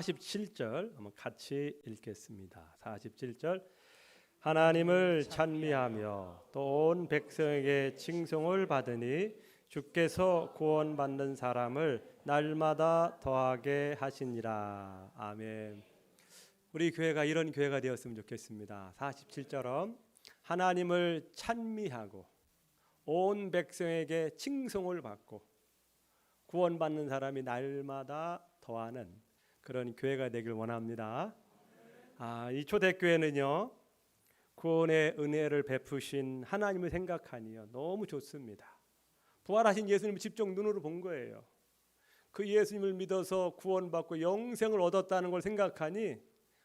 47절 한번 같이 읽겠습니다. 47절 하나님을 찬미하며 또 온 백성에게 칭송을 받으니 주께서 구원받는 사람을 날마다 더하게 하시니라. 아멘. 우리 교회가 이런 교회가 되었으면 좋겠습니다. 47절은 하나님을 찬미하고 온 백성에게 칭송을 받고 구원받는 사람이 날마다 더하는 그런 교회가 되길 원합니다. 이 초대교회는요, 구원의 은혜를 베푸신 하나님을 생각하니요 너무 좋습니다. 부활하신 예수님을 직접 눈으로 본 거예요. 그 예수님을 믿어서 구원받고 영생을 얻었다는 걸 생각하니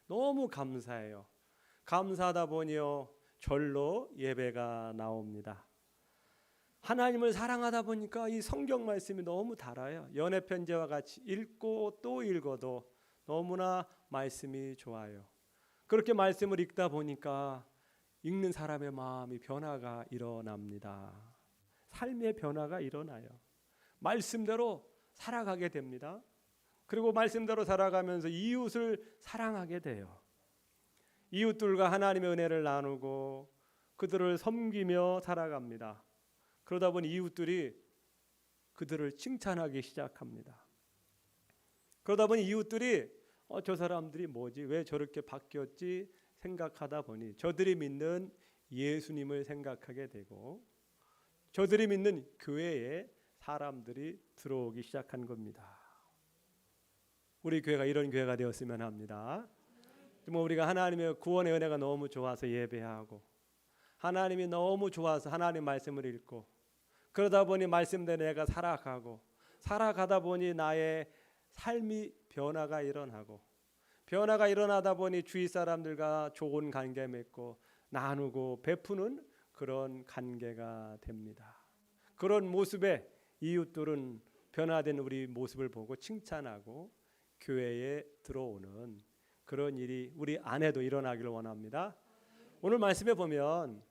너무 감사해요. 감사하다 보니요 절로 예배가 나옵니다. 하나님을 사랑하다 보니까 이 성경 말씀이 너무 달아요. 연애 편지와 같이 읽고 또 읽어도 너무나 말씀이 좋아요. 그렇게 말씀을 읽다 보니까 읽는 사람의 마음이 변화가 일어납니다. 삶의 변화가 일어나요. 말씀대로 살아가게 됩니다. 그리고 말씀대로 살아가면서 이웃을 사랑하게 돼요. 이웃들과 하나님의 은혜를 나누고 그들을 섬기며 살아갑니다. 그러다 보니 이웃들이 그들을 칭찬하기 시작합니다. 그러다 보니 이웃들이 저 사람들이 뭐지? 왜 저렇게 바뀌었지? 생각하다 보니 저들이 믿는 예수님을 생각하게 되고 저들이 믿는 교회에 사람들이 들어오기 시작한 겁니다. 우리 교회가 이런 교회가 되었으면 합니다. 우리가 하나님의 구원의 은혜가 너무 좋아서 예배하고 하나님이 너무 좋아서 하나님 말씀을 읽고 그러다 보니 말씀대로 내가 살아가다 보니 나의 삶이 변화가 일어나다 보니 주위 사람들과 좋은 관계 맺고 나누고 베푸는 그런 관계가 됩니다. 그런 모습에 이웃들은 변화된 우리 모습을 보고 칭찬하고 교회에 들어오는 그런 일이 우리 안에도 일어나기를 원합니다. 오늘 말씀에 보면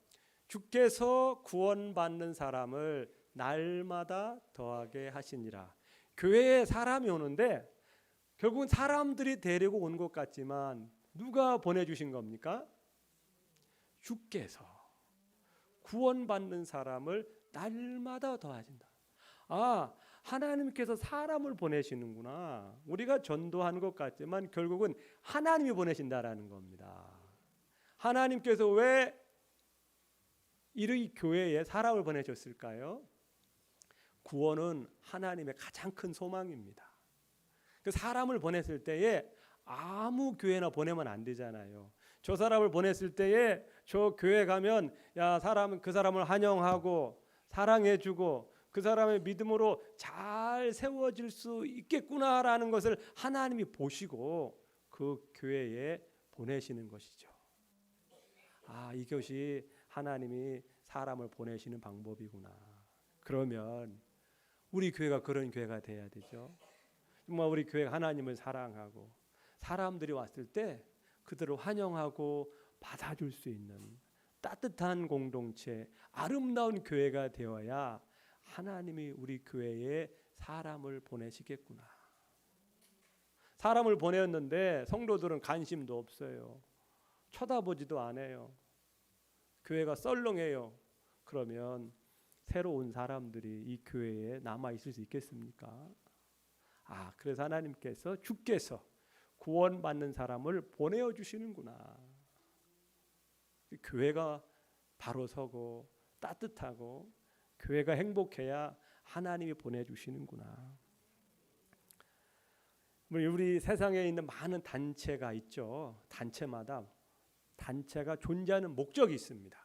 주께서 구원받는 사람을 날마다 더하게 하시니라. 교회에 사람이 오는데 결국은 사람들이 데리고 온 것 같지만 누가 보내주신 겁니까? 주께서 구원받는 사람을 날마다 더하신다. 하나님께서 사람을 보내시는구나. 우리가 전도하는 것 같지만 결국은 하나님이 보내신다라는 겁니다. 하나님께서 왜 이 교회에 사람을 보내셨을까요? 구원은 하나님의 가장 큰 소망입니다. 그 사람을 보냈을 때에 아무 교회나 보내면 안 되잖아요. 저 사람을 보냈을 때에 저 교회 가면 그 사람을 환영하고 사랑해주고 그 사람의 믿음으로 잘 세워질 수 있겠구나라는 것을 하나님이 보시고 그 교회에 보내시는 것이죠. 이것이 하나님이 사람을 보내시는 방법이구나. 그러면 우리 교회가 그런 교회가 돼야 되죠. 정말 우리 교회가 하나님을 사랑하고 사람들이 왔을 때 그들을 환영하고 받아줄 수 있는 따뜻한 공동체, 아름다운 교회가 되어야 하나님이 우리 교회에 사람을 보내시겠구나. 사람을 보냈는데 성도들은 관심도 없어요. 쳐다보지도 않아요. 교회가 썰렁해요. 그러면 새로운 사람들이 이 교회에 남아 있을 수 있겠습니까? 그래서 하나님께서 주께서 구원받는 사람을 보내어 주시는구나. 교회가 바로 서고 따뜻하고 교회가 행복해야 하나님이 보내주시는구나. 우리 세상에 있는 많은 단체가 있죠. 단체가 존재하는 목적이 있습니다.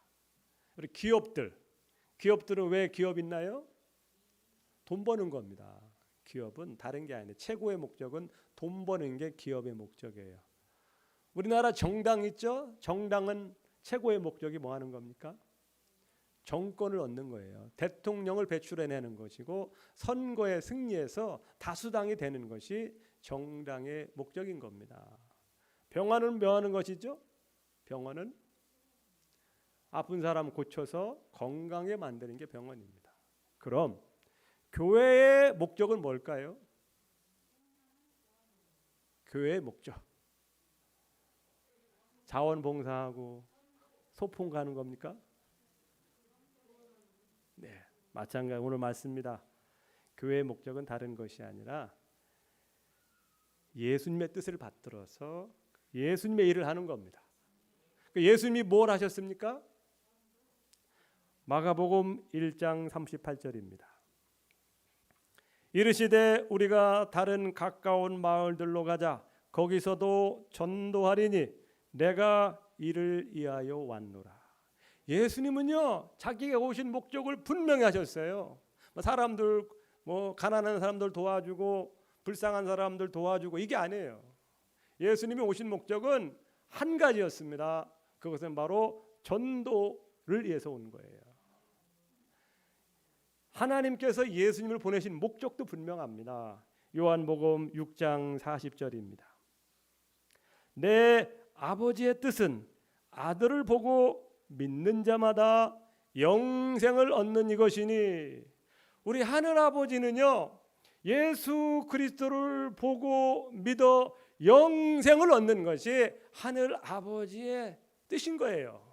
우리 기업들은 왜 기업 있나요? 돈 버는 겁니다. 기업은 다른 게 아니에요. 최고의 목적은 돈 버는 게 기업의 목적이에요. 우리나라 정당 있죠? 정당은 최고의 목적이 뭐 하는 겁니까? 정권을 얻는 거예요. 대통령을 배출해내는 것이고 선거에 승리해서 다수당이 되는 것이 정당의 목적인 겁니다. 병원은 뭐 하는 것이죠? 병원은 아픈 사람 고쳐서 건강하게 만드는 게 병원입니다. 그럼 교회의 목적은 뭘까요? 교회의 목적. 자원봉사하고 소풍 가는 겁니까? 네, 마찬가지 오늘 말씀입니다. 교회의 목적은 다른 것이 아니라 예수님의 뜻을 받들어서 예수님의 일을 하는 겁니다. 예수님이 뭘 하셨습니까? 마가복음 1장 38절입니다. 이르시되 우리가 다른 가까운 마을들로 가자. 거기서도 전도하리니 내가 이를 위하여 왔노라. 예수님은요, 자기가 오신 목적을 분명히 하셨어요. 사람들 가난한 사람들 도와주고 불쌍한 사람들 도와주고 이게 아니에요. 예수님이 오신 목적은 한 가지였습니다. 그것은 바로 전도를 위해서 온 거예요. 하나님께서 예수님을 보내신 목적도 분명합니다. 요한복음 6장 40절입니다. 내 아버지의 뜻은 아들을 보고 믿는 자마다 영생을 얻는 이것이니. 우리 하늘 아버지는요, 예수 그리스도를 보고 믿어 영생을 얻는 것이 하늘 아버지의 뜻인 거예요.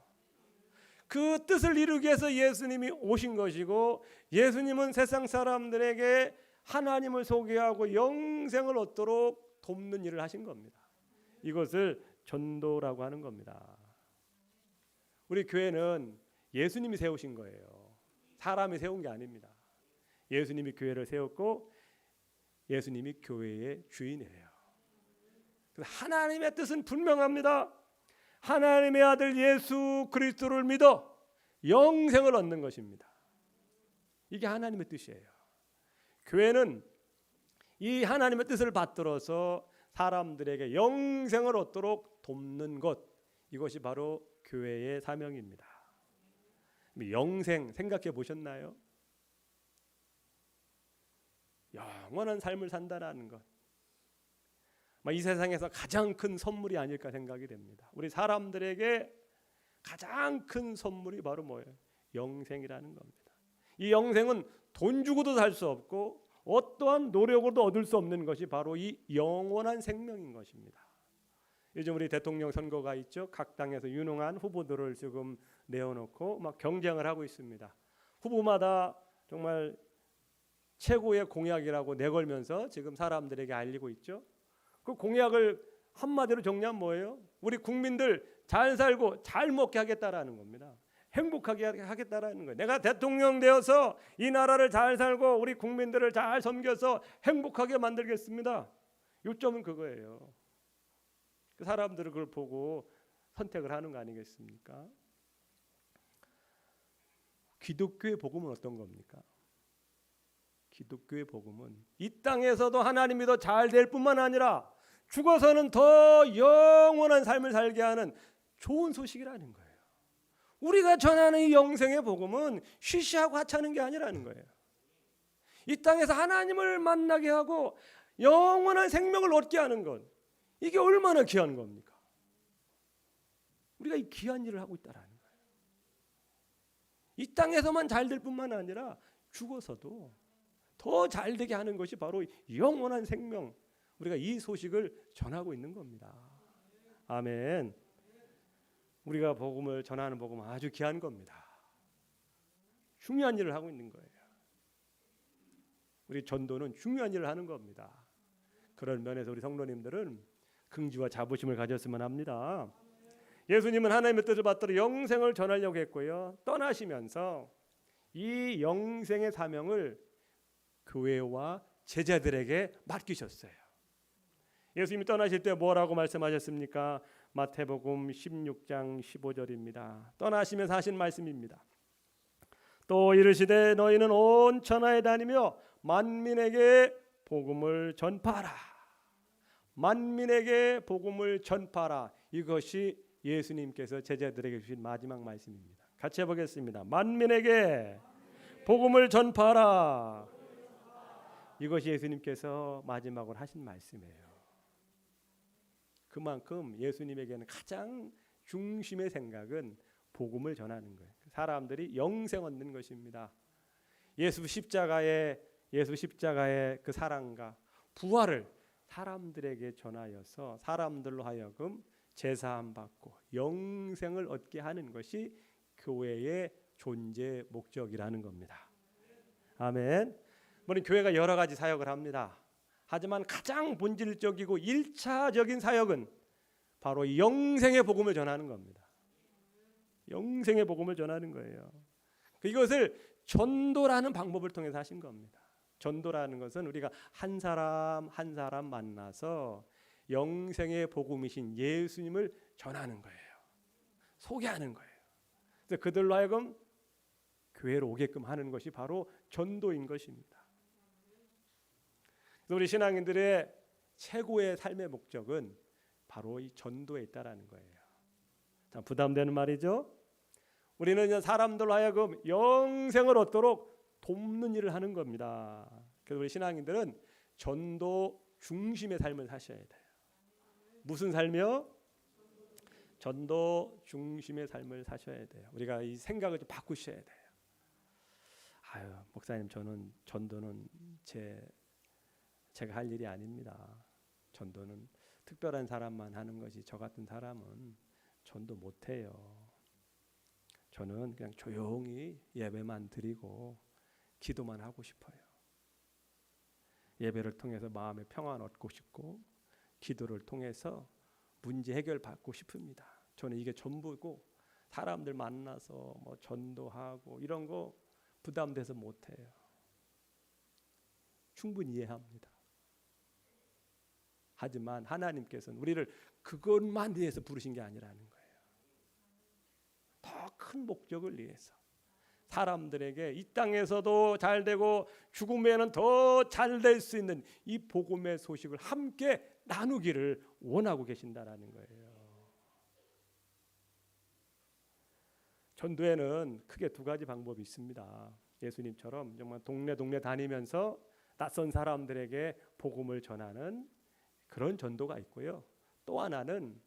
그 뜻을 이루기 위해서 예수님이 오신 것이고, 예수님은 세상 사람들에게 하나님을 소개하고 영생을 얻도록 돕는 일을 하신 겁니다. 이것을 전도라고 하는 겁니다. 우리 교회는 예수님이 세우신 거예요. 사람이 세운 게 아닙니다. 예수님이 교회를 세웠고 예수님이 교회의 주인이에요. 하나님의 뜻은 분명합니다. 하나님의 아들 예수 그리스도를 믿어 영생을 얻는 것입니다. 이게 하나님의 뜻이에요. 교회는 이 하나님의 뜻을 받들어서 사람들에게 영생을 얻도록 돕는 것, 이것이 바로 교회의 사명입니다. 영생 생각해 보셨나요? 영원한 삶을 산다는 것, 이 세상에서 가장 큰 선물이 아닐까 생각이 됩니다. 우리 사람들에게 가장 큰 선물이 바로 뭐예요? 영생이라는 겁니다. 이 영생은 돈 주고도 살 수 없고 어떠한 노력으로도 얻을 수 없는 것이 바로 이 영원한 생명인 것입니다. 요즘 우리 대통령 선거가 있죠. 각 당에서 유능한 후보들을 지금 내어놓고 막 경쟁을 하고 있습니다. 후보마다 정말 최고의 공약이라고 내걸면서 지금 사람들에게 알리고 있죠. 그 공약을 한마디로 정리하면 뭐예요? 우리 국민들 잘 살고 잘 먹게 하겠다라는 겁니다. 행복하게 하겠다라는 거예요. 내가 대통령 되어서 이 나라를 잘 살고 우리 국민들을 잘 섬겨서 행복하게 만들겠습니다. 요점은 그거예요. 그 사람들은 그걸 보고 선택을 하는 거 아니겠습니까? 기독교의 복음은 어떤 겁니까? 기독교의 복음은 이 땅에서도 하나님이 더 잘 될 뿐만 아니라 죽어서는 더 영원한 삶을 살게 하는 좋은 소식이라는 거예요. 우리가 전하는 이 영생의 복음은 쉬쉬하고 하찮은 게 아니라는 거예요. 이 땅에서 하나님을 만나게 하고 영원한 생명을 얻게 하는 것, 이게 얼마나 귀한 겁니까? 우리가 이 귀한 일을 하고 있다라는 거예요. 이 땅에서만 잘 될 뿐만 아니라 죽어서도 더 잘 되게 하는 것이 바로 영원한 생명, 우리가 이 소식을 전하고 있는 겁니다. 아멘. 우리가 복음을 전하는 복음은 아주 귀한 겁니다. 중요한 일을 하고 있는 거예요. 우리 전도는 중요한 일을 하는 겁니다. 그런 면에서 우리 성도님들은 긍지와 자부심을 가졌으면 합니다. 예수님은 하나님의 뜻을 받들어 영생을 전하려고 했고요. 떠나시면서 이 영생의 사명을 교회와 제자들에게 맡기셨어요. 예수님이 떠나실 때 뭐라고 말씀하셨습니까? 마태복음 16장 15절입니다. 떠나시면서 하신 말씀입니다. 또 이르시되 너희는 온 천하에 다니며 만민에게 복음을 전파하라. 만민에게 복음을 전파하라. 이것이 예수님께서 제자들에게 주신 마지막 말씀입니다. 같이 해보겠습니다. 만민에게 복음을 전파하라. 이것이 예수님께서 마지막으로 하신 말씀이에요. 그만큼 예수님에게는 가장 중심의 생각은 복음을 전하는 거예요. 사람들이 영생 얻는 것입니다. 예수 십자가의 그 사랑과 부활을 사람들에게 전하여서 사람들로 하여금 제사함 받고 영생을 얻게 하는 것이 교회의 존재 목적이라는 겁니다. 아멘. 물론 교회가 여러 가지 사역을 합니다. 하지만 가장 본질적이고 1차적인 사역은 바로 영생의 복음을 전하는 겁니다. 영생의 복음을 전하는 거예요. 이것을 전도라는 방법을 통해서 하신 겁니다. 전도라는 것은 우리가 한 사람 한 사람 만나서 영생의 복음이신 예수님을 전하는 거예요. 소개하는 거예요. 그래서 그들로 하여금 교회로 오게끔 하는 것이 바로 전도인 것입니다. 그래서 우리 신앙인들의 최고의 삶의 목적은 바로 이 전도에 있다라는 거예요. 자, 부담되는 말이죠. 우리는 사람들로 하여금 영생을 얻도록 돕는 일을 하는 겁니다. 그래서 우리 신앙인들은 전도 중심의 삶을 사셔야 돼요. 무슨 삶이요? 전도 중심의 삶을 사셔야 돼요. 우리가 이 생각을 좀 바꾸셔야 돼요. 아유, 목사님, 저는 전도는 제가 할 일이 아닙니다. 전도는 특별한 사람만 하는 것이, 저 같은 사람은 전도 못해요. 저는 그냥 조용히 예배만 드리고 기도만 하고 싶어요. 예배를 통해서 마음의 평안 얻고 싶고 기도를 통해서 문제 해결 받고 싶습니다. 저는 이게 전부고 사람들 만나서 뭐 전도하고 이런 거 부담돼서 못해요. 충분히 이해합니다. 하지만 하나님께서는 우리를 그것만 위해서 부르신 게 아니라는 거예요. 더 큰 목적을 위해서 사람들에게 이 땅에서도 잘 되고 죽음에는 더 잘 될 수 있는 이 복음의 소식을 함께 나누기를 원하고 계신다라는 거예요. 전도에는 크게 두 가지 방법이 있습니다. 예수님처럼 정말 동네 다니면서 낯선 사람들에게 복음을 전하는 그런 전도가 있고요. 또 하나는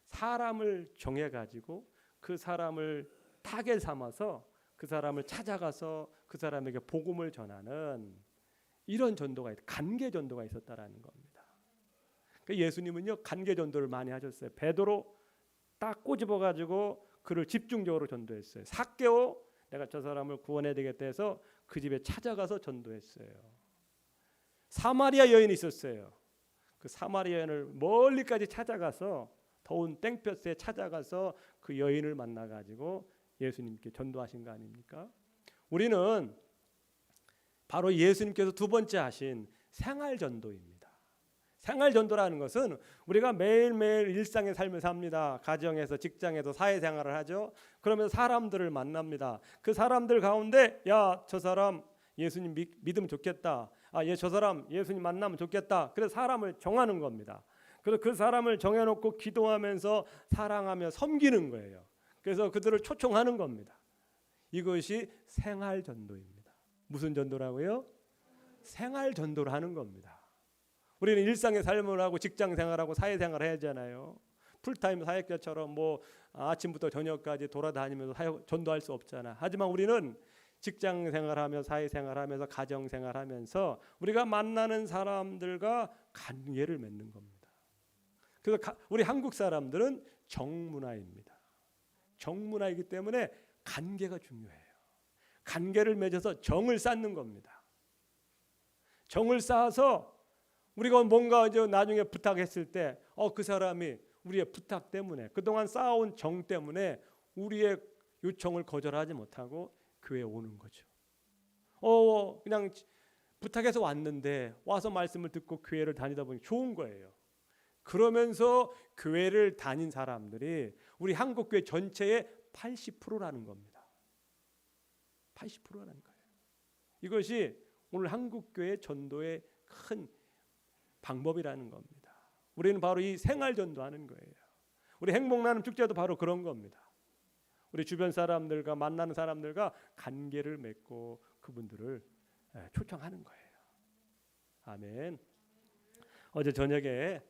사람을 정해가지고 그 사람을 타겟 삼아서 그 사람을 찾아가서 그 사람에게 복음을 전하는 이런 전도가 간계 전도가 있었다라는 겁니다. 그러니까 예수님은요, 간계 전도를 많이 하셨어요. 베드로 딱 꼬집어가지고 그를 집중적으로 전도했어요. 삭개오, 내가 저 사람을 구원해야 되겠다 해서 그 집에 찾아가서 전도했어요. 사마리아 여인이 있었어요. 그 사마리아 여인을 멀리까지 찾아가서 더운 땡볕에 찾아가서 그 여인을 만나가지고 예수님께 전도하신 거 아닙니까? 우리는 바로 예수님께서 두 번째 하신 생활전도입니다. 생활전도라는 것은 우리가 매일매일 일상의 삶을 삽니다. 가정에서, 직장에서 사회생활을 하죠. 그러면서 사람들을 만납니다. 그 사람들 가운데 야, 저 사람 예수님 믿으면 좋겠다. 저 사람 예수님 만나면 좋겠다. 그래서 사람을 정하는 겁니다. 그래서 그 사람을 정해놓고 기도하면서 사랑하며 섬기는 거예요. 그래서 그들을 초청하는 겁니다. 이것이 생활전도입니다. 무슨 전도라고요? 생활전도를 하는 겁니다. 우리는 일상의 삶을 하고 직장생활하고 사회생활을 해야 하잖아요. 풀타임 사역자처럼 뭐 아침부터 저녁까지 돌아다니면서 전도할 수 없잖아. 하지만 우리는 직장생활하며 사회생활하면서 가정생활하면서 우리가 만나는 사람들과 관계를 맺는 겁니다. 그래서 우리 한국 사람들은 정문화입니다. 정문화이기 때문에 관계가 중요해요. 관계를 맺어서 정을 쌓는 겁니다. 정을 쌓아서 우리가 뭔가 이제 나중에 부탁했을 때 그 사람이 우리의 부탁 때문에 그동안 쌓아온 정 때문에 우리의 요청을 거절하지 못하고 교회에 오는 거죠. 그냥 부탁해서 왔는데 와서 말씀을 듣고 교회를 다니다 보니 좋은 거예요. 그러면서 교회를 다닌 사람들이 우리 한국교회 전체의 80%라는 겁니다. 80%라는 거예요. 이것이 오늘 한국교회 전도의 큰 방법이라는 겁니다. 우리는 바로 이 생활전도하는 거예요. 우리 행복나눔 축제도 바로 그런 겁니다. 우리 주변 사람들과 만나는 사람들과 관계를 맺고 그분들을 초청하는 거예요. 아멘. 어제 저녁에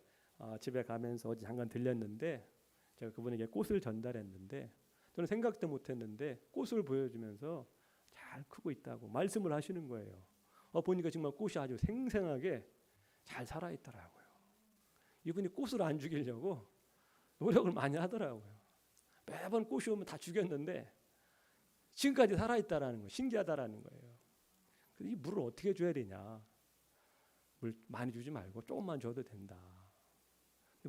집에 가면서 어제 잠깐 들렸는데 제가 그분에게 꽃을 전달했는데 저는 생각도 못했는데 꽃을 보여주면서 잘 크고 있다고 말씀을 하시는 거예요. 보니까 정말 꽃이 아주 생생하게 잘 살아있더라고요. 이분이 꽃을 안 죽이려고 노력을 많이 하더라고요. 매번 꽃이 오면 다 죽였는데 지금까지 살아있다라는 거예요. 신기하다라는 거예요. 이 물을 어떻게 줘야 되냐. 물 많이 주지 말고 조금만 줘도 된다.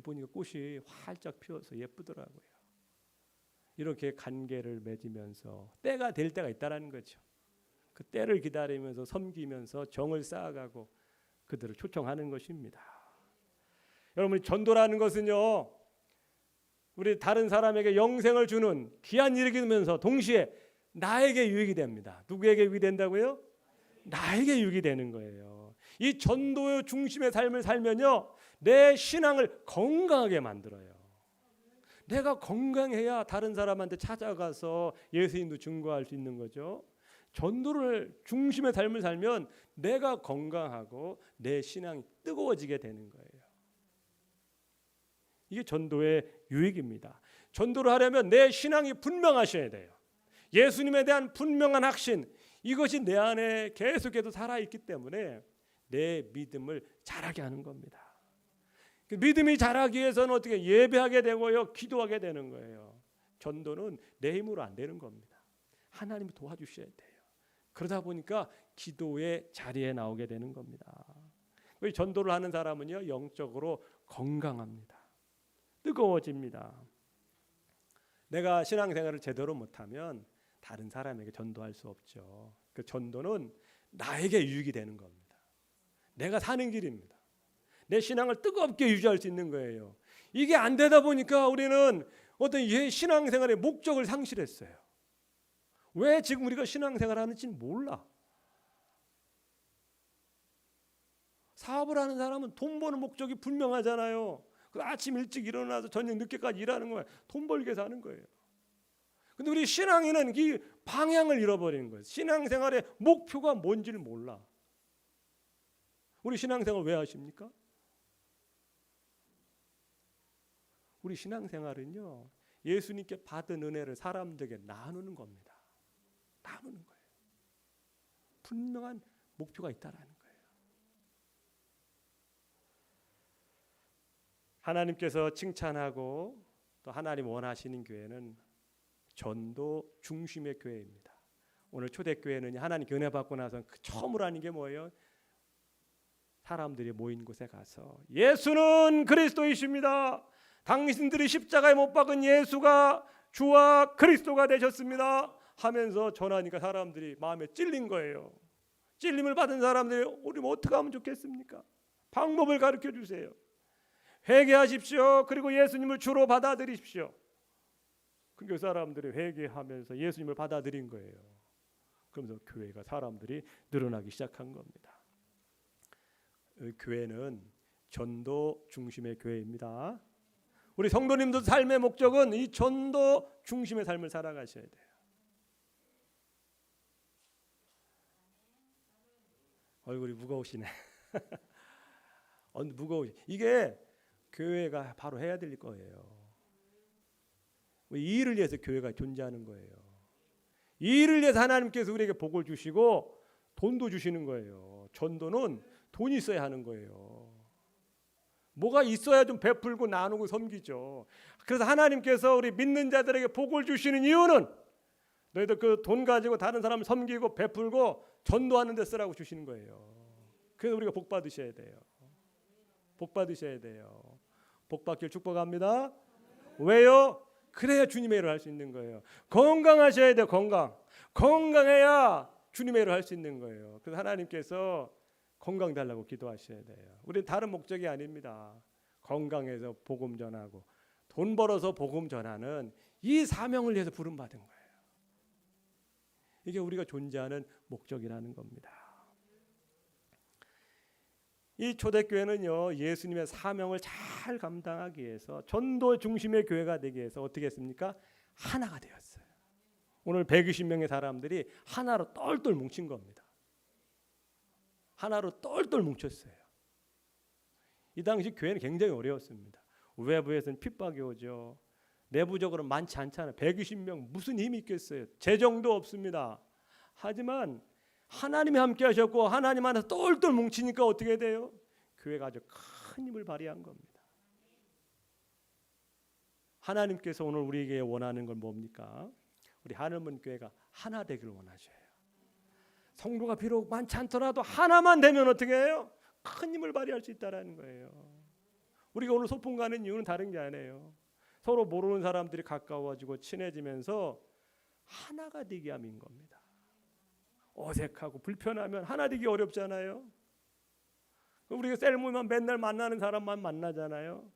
보니까 꽃이 활짝 피어서 예쁘더라고요. 이렇게 관계를 맺으면서 때가 될 때가 있다라는 거죠. 그 때를 기다리면서 섬기면서 정을 쌓아가고 그들을 초청하는 것입니다. 여러분, 전도라는 것은요, 우리 다른 사람에게 영생을 주는 귀한 일이면서 동시에 나에게 유익이 됩니다. 누구에게 유익이 된다고요? 나에게 유익이 되는 거예요. 이 전도의 중심의 삶을 살면요, 내 신앙을 건강하게 만들어요. 내가 건강해야 다른 사람한테 찾아가서 예수님도 증거할 수 있는 거죠. 전도를 중심의 삶을 살면 내가 건강하고 내 신앙이 뜨거워지게 되는 거예요. 이게 전도의 유익입니다. 전도를 하려면 내 신앙이 분명하셔야 돼요. 예수님에 대한 분명한 확신, 이것이 내 안에 계속해서 살아있기 때문에 내 믿음을 자라게 하는 겁니다. 믿음이 자라기 위해서는 어떻게 예배하게 되고요, 기도하게 되는 거예요. 전도는 내 힘으로 안 되는 겁니다. 하나님이 도와주셔야 돼요. 그러다 보니까 기도의 자리에 나오게 되는 겁니다. 전도를 하는 사람은요, 영적으로 건강합니다. 뜨거워집니다. 내가 신앙생활을 제대로 못하면 다른 사람에게 전도할 수 없죠. 그 전도는 나에게 유익이 되는 겁니다. 내가 사는 길입니다. 내 신앙을 뜨겁게 유지할 수 있는 거예요. 이게 안 되다 보니까 우리는 어떤 신앙생활의 목적을 상실했어요. 왜 지금 우리가 신앙생활을 하는지는 몰라. 사업을 하는 사람은 돈 버는 목적이 분명하잖아요. 아침 일찍 일어나서 저녁 늦게까지 일하는 거예요. 돈 벌기 위해서 하는 거예요. 근데 우리 신앙인은 이 방향을 잃어버리는 거예요. 신앙생활의 목표가 뭔지를 몰라. 우리 신앙생활 왜 하십니까? 우리 신앙생활은요, 예수님께 받은 은혜를 사람들에게 나누는 겁니다. 나누는 거예요. 분명한 목표가 있다라는 거예요. 하나님께서 칭찬하고 또 하나님 원하시는 교회는 전도 중심의 교회입니다. 오늘 초대교회는 하나님 은혜 받고 나서 처음으로 하는 게 뭐예요? 사람들이 모인 곳에 가서 예수는 그리스도이십니다. 당신들이 십자가에 못 박은 예수가 주와 그리스도가 되셨습니다 하면서 전하니까 사람들이 마음에 찔린 거예요. 찔림을 받은 사람들이 우리 어떻게 하면 좋겠습니까? 방법을 가르쳐 주세요. 회개하십시오. 그리고 예수님을 주로 받아들이십시오. 그 사람들이 회개하면서 예수님을 받아들인 거예요. 그러면서 교회가 사람들이 늘어나기 시작한 겁니다. 교회는 전도 중심의 교회입니다. 우리 성도님도 삶의 목적은 이 전도 중심의 삶을 살아가셔야 돼요. 얼굴이 무거우시네. 이게 교회가 바로 해야 될 거예요. 이 일을 위해서 교회가 존재하는 거예요. 이 일을 위해서 하나님께서 우리에게 복을 주시고 돈도 주시는 거예요. 전도는 돈이 있어야 하는 거예요. 뭐가 있어야 좀 베풀고 나누고 섬기죠. 그래서 하나님께서 우리 믿는 자들에게 복을 주시는 이유는 너희들 그 돈 가지고 다른 사람을 섬기고 베풀고 전도하는 데 쓰라고 주시는 거예요. 그래서 우리가 복 받으셔야 돼요. 복 받으셔야 돼요. 복 받길 축복합니다. 왜요? 그래야 주님의 일을 할 수 있는 거예요. 건강하셔야 돼요. 건강해야 주님의 일을 할 수 있는 거예요. 그래서 하나님께서 건강 달라고 기도하셔야 돼요. 우리는 다른 목적이 아닙니다. 건강해서 복음 전하고 돈 벌어서 복음 전하는 이 사명을 위해서 부름받은 거예요. 이게 우리가 존재하는 목적이라는 겁니다. 이 초대교회는요, 예수님의 사명을 잘 감당하기 위해서 전도 중심의 교회가 되기 위해서 어떻게 했습니까? 하나가 되었어요. 오늘 120명의 사람들이 하나로 똘똘 뭉친 겁니다. 하나로 똘똘 뭉쳤어요. 이 당시 교회는 굉장히 어려웠습니다. 외부에서는 핍박이 오죠. 내부적으로 많지 않잖아요. 120명 무슨 힘이 있겠어요. 재정도 없습니다. 하지만 하나님이 함께 하셨고 하나님 안에서 똘똘 뭉치니까 어떻게 돼요? 교회가 아주 큰 힘을 발휘한 겁니다. 하나님께서 오늘 우리에게 원하는 건 뭡니까? 우리 하늘문 교회가 하나 되기를 원하셔요. 성도가 비록 많지 않더라도 하나만 되면 어떻게 해요? 큰 힘을 발휘할 수 있다라는 거예요. 우리가 오늘 소풍 가는 이유는 다른 게 아니에요. 서로 모르는 사람들이 가까워지고 친해지면서 하나가 되게 함인 겁니다. 어색하고 불편하면 하나 되기 어렵잖아요. 우리가 셀모만 맨날 만나는 사람만 만나잖아요.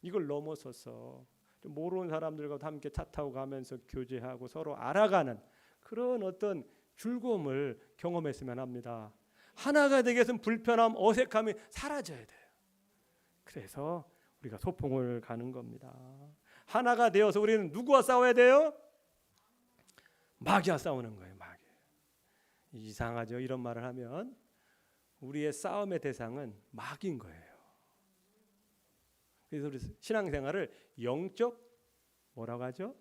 이걸 넘어서서 좀 모르는 사람들과 함께 차 타고 가면서 교제하고 서로 알아가는 그런 어떤 즐거움을 경험했으면 합니다. 하나가 되기 위해서는 불편함, 어색함이 사라져야 돼요. 그래서 우리가 소풍을 가는 겁니다. 하나가 되어서 우리는 누구와 싸워야 돼요? 마귀와 싸우는 거예요. 마귀. 이상하죠. 이런 말을 하면 우리의 싸움의 대상은 마귀인 거예요. 그래서 우리 신앙생활을 영적 뭐라고 하죠?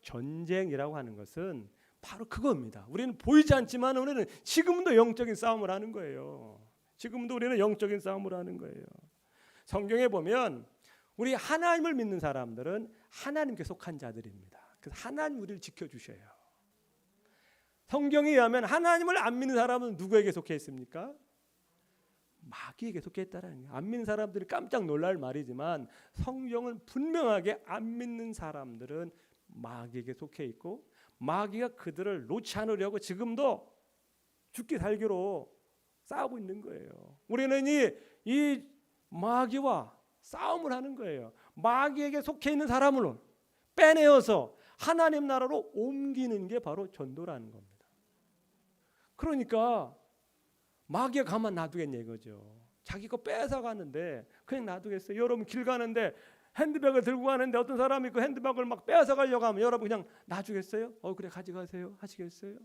전쟁이라고 하는 것은 바로 그겁니다. 우리는 보이지 않지만 우리는 지금도 영적인 싸움을 하는 거예요. 지금도 우리는 영적인 싸움을 하는 거예요. 성경에 보면 우리 하나님을 믿는 사람들은 하나님께 속한 자들입니다. 그래서 하나님 우리를 지켜주셔요. 성경에 의하면 하나님을 안 믿는 사람은 누구에게 속해 있습니까? 마귀에게 속해 있다라는 거예요. 안 믿는 사람들이 깜짝 놀랄 말이지만 성경은 분명하게 안 믿는 사람들은 마귀에게 속해 있고 마귀가 그들을 놓지 않으려고 지금도 죽기 살기로 싸우고 있는 거예요. 우리는 이 마귀와 싸움을 하는 거예요. 마귀에게 속해 있는 사람을 빼내어서 하나님 나라로 옮기는 게 바로 전도라는 겁니다. 그러니까 마귀가 가만 놔두겠냐 이거죠. 자기 거 뺏어가는데 그냥 놔두겠어요? 여러분 길 가는데 핸드백을 들고 가는데 어떤 사람이 그 핸드백을 막 뺏어가려고 하면 여러분 그냥 놔주겠어요? 그래 가져가세요 하시겠어요?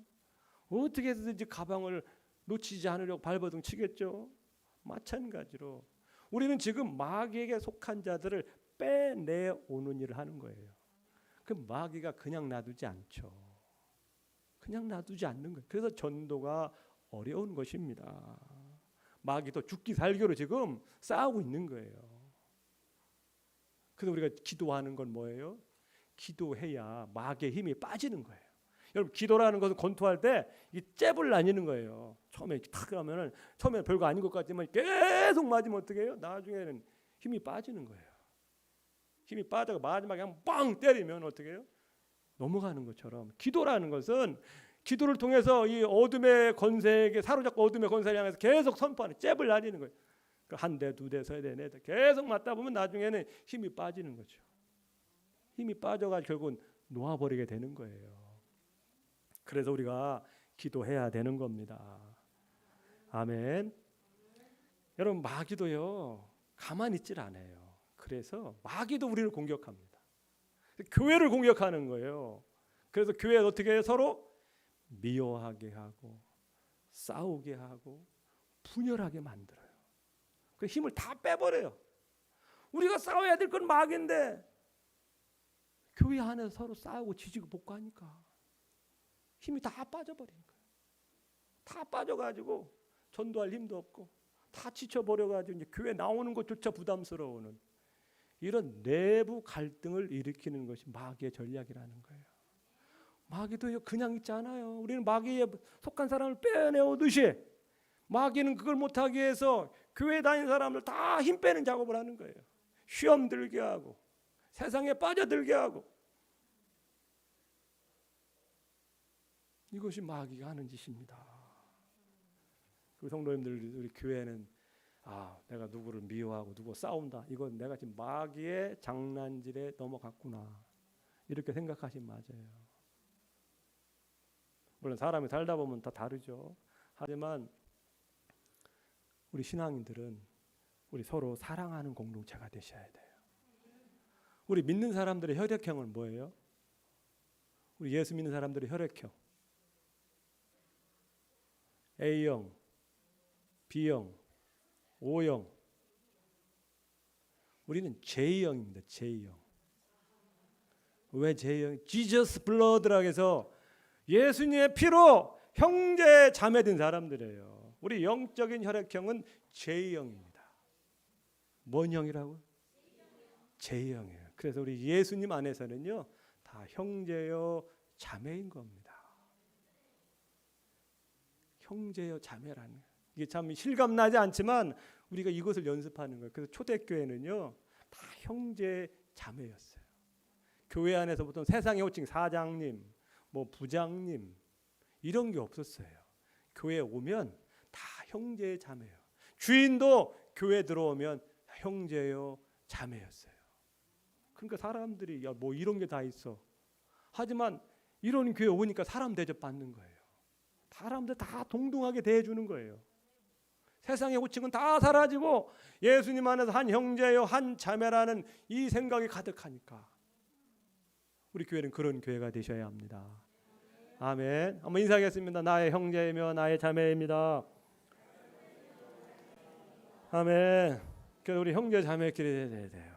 어떻게 해서든지 가방을 놓치지 않으려고 발버둥 치겠죠. 마찬가지로 우리는 지금 마귀에게 속한 자들을 빼내오는 일을 하는 거예요. 그 마귀가 그냥 놔두지 않죠. 그냥 놔두지 않는 거예요. 그래서 전도가 어려운 것입니다. 마귀도 죽기 살기로 지금 싸우고 있는 거예요. 그래서 우리가 기도하는 건 뭐예요? 기도해야 마귀의 힘이 빠지는 거예요. 여러분 기도라는 것은 권투할 때 이 잽을 나뉘는 거예요. 처음에 탁 하면은 처음에 별거 아닌 것 같지만 계속 맞으면 어떻게 해요? 나중에는 힘이 빠지는 거예요. 힘이 빠져서 마지막에 한 빵 때리면 어떻게 해요? 넘어가는 것처럼 기도라는 것은 기도를 통해서 이 어둠의 권세에게 사로잡고 어둠의 권세를 향해서 계속 선포하는 잽을 나뉘는 거예요. 한 대, 두 대, 세 대, 네 대 계속 맞다 보면 나중에는 힘이 빠지는 거죠. 힘이 빠져가지고 결국은 놓아버리게 되는 거예요. 그래서 우리가 기도해야 되는 겁니다. 아멘. 여러분 마귀도요 가만히 있질 않아요. 그래서 마귀도 우리를 공격합니다. 교회를 공격하는 거예요. 그래서 교회 어떻게 서로 미워하게 하고 싸우게 하고 분열하게 만들어요. 그 힘을 다 빼버려요. 우리가 싸워야 될 건 마귀인데 교회 안에서 서로 싸우고 지지고 볶고 하니까 힘이 다 빠져버린 거예요. 다 빠져가지고 전도할 힘도 없고 다 지쳐버려가지고 이제 교회 나오는 것조차 부담스러워하는 이런 내부 갈등을 일으키는 것이 마귀의 전략이라는 거예요. 마귀도 그냥 있지 않아요. 우리는 마귀에 속한 사람을 빼내오듯이 마귀는 그걸 못하기 위해서 교회 다니는 사람들 다 힘 빼는 작업을 하는 거예요. 시험 들게 하고 세상에 빠져들게 하고 이것이 마귀가 하는 짓입니다. 그 성도님들 우리 교회는 내가 누구를 미워하고 누구 싸운다. 이건 내가 지금 마귀의 장난질에 넘어갔구나. 이렇게 생각하시면 맞아요. 물론 사람이 살다 보면 다 다르죠. 하지만 우리 신앙인들은 우리 서로 사랑하는 공동체가 되셔야 돼요. 우리 믿는 사람들의 혈액형은 뭐예요? 우리 예수 믿는 사람들의 혈액형. A형, B형, O형. 우리는 J형입니다. J형. 왜 J형? Jesus blood라고 해서 예수님의 피로 형제 자매된 사람들이에요. 우리 영적인 혈액형은 J형입니다. 뭔 형이라고? 제 형이에요. 그래서 우리 예수님 안에서는요, 다 형제요 자매인 겁니다. 형제요 자매라는 이게 참 실감나지 않지만 우리가 이것을 연습하는 거예요. 그래서 초대교회는요, 다 형제 자매였어요. 교회 안에서 보통 세상의 호칭 사장님, 뭐 부장님 이런 게 없었어요. 교회에 오면 다 형제 자매예요. 주인도 교회 들어오면 형제요 자매였어요. 그러니까 사람들이 야, 뭐 이런 게 다 있어. 하지만 이런 교회 오니까 사람 대접 받는 거예요. 사람들 다 동등하게 대해주는 거예요. 세상의 호칭은 다 사라지고 예수님 안에서 한 형제요 한 자매라는 이 생각이 가득하니까 우리 교회는 그런 교회가 되셔야 합니다. 아멘. 한번 인사하겠습니다. 나의 형제이며 나의 자매입니다. 아멘. 그래서 우리 형제 자매끼리 돼야 돼요.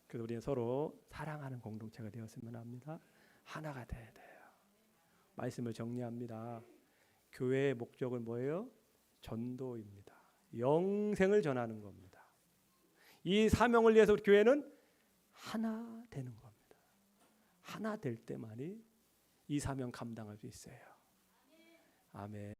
그래서 우리는 서로 사랑하는 공동체가 되었으면 합니다. 하나가 돼야 돼요. 말씀을 정리합니다. 교회의 목적은 뭐예요? 전도입니다. 영생을 전하는 겁니다. 이 사명을 위해서 우리 교회는 하나 되는 겁니다. 하나 될 때만이 이 사명 감당할 수 있어요. 아멘.